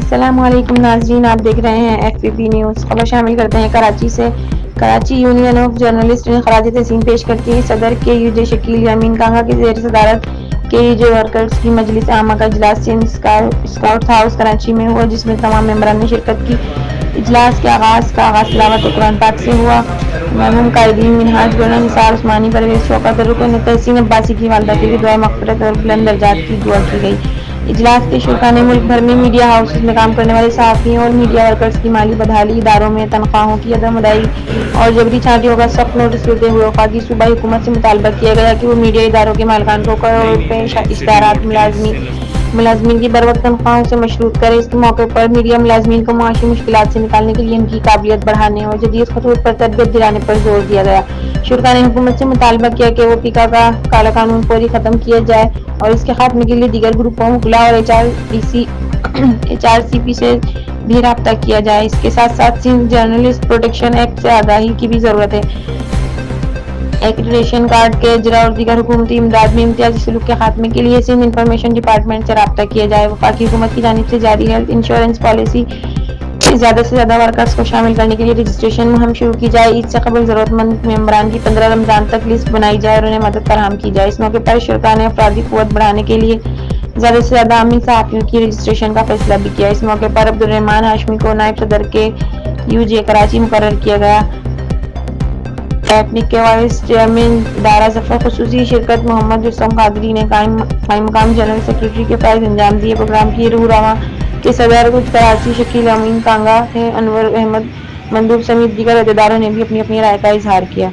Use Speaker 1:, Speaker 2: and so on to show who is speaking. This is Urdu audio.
Speaker 1: السلام علیکم ناظرین، آپ دیکھ رہے ہیں ایف پی پی نیوز۔ خبر شامل کرتے ہیں کراچی سے۔ کراچی یونین آف جرنلسٹ نے خراج تحسین پیش کرتی ہے صدر کے یو جے شکیل یمین کانگا کی زیر صدارت کے یو جے ورکرز کی مجلس عامہ کا اجلاس اسکاؤٹ ہاؤس کراچی میں ہوا، جس میں تمام ممبران نے شرکت کی۔ اجلاس کا آغاز تلاوت قرآن پاک سے ہوا۔ مرحوم قائدین منہاج گولن نثار عثمانی، پرویز شوکت اور رکن تحسین عباسی کی والدہ کے لیے دعائے مغفرت اور بلند درجات کی دعا کی گئی۔ اجلاس کے شرکاء نے ملک بھر میں میڈیا ہاؤسز میں کام کرنے والے صحافیوں اور میڈیا ورکرز کی مالی بدحالی، اداروں میں تنخواہوں کی عدم ادائیگی اور جبری چھانٹیوں کا سخت نوٹس لیتے ہوئے وفاقی صوبائی حکومت سے مطالبہ کیا گیا کہ وہ میڈیا اداروں کے مالکان کو کروڑ روپے اشتہارات ملازمین کی بروقت تنخواہوں سے مشروط کرے۔ اس موقع پر میڈیا ملازمین کو معاشی مشکلات سے نکالنے کے لیے ان کی قابلیت بڑھانے اور جدید خطوط پر تربیت دلانے پر زور دیا گیا۔ شرکاء نے حکومت سے مطالبہ کیا کہ وہ پیکا کا کالا قانون فوری ختم کیا جائے اور اس کے خاتمے کے لیے دیگر گروپوں، وکلاء اور ایچ آر سی پی سے بھی رابطہ کیا جائے۔ اس کے ساتھ ساتھ سندھ جرنلسٹ پروٹیکشن ایکٹ سے آگاہی کی بھی ضرورت ہے۔ ایکریڈیشن کارڈ کے اجراء اور دیگر حکومتی امداد میں امتیازی سلوک کے خاتمے کے لیے سندھ انفارمیشن ڈپارٹمنٹ سے رابطہ کیا جائے۔ وفاقی حکومت کی جانب سے جاری ہیلتھ انشورنس پالیسی میں زیادہ سے زیادہ ورکرز کو شامل کرنے کے لیے رجسٹریشن مہم شروع کی جائے۔ عید سے قبل ضرورت مند ممبران کی 15 رمضان تک لسٹ بنائی جائے اور انہیں مدد فراہم کی جائے۔ اس موقع پر شرکاء نے افرادی قوت بڑھانے کے لیے زیادہ سے زیادہ عامل صحافیوں کی رجسٹریشن کا فیصلہ بھی کیا۔ اس موقع پر عبدالرحمان ہاشمی کو نائب صدر کے یو جے کراچی مقرر کیا گیا۔ ایپنک کے وائس چیئرمین ادارہ ظفر خصوصی شرکت محمد رستم قادری نے قائم مقام جنرل سیکریٹری کے فرائض انجام دیے۔ پروگرام کی روح رواں کے صدر کراچی شکیل یمین کانگا تھے۔ انور احمد مندوب سمیت دیگر عہدیداروں نے بھی اپنی اپنی رائے کا اظہار کیا۔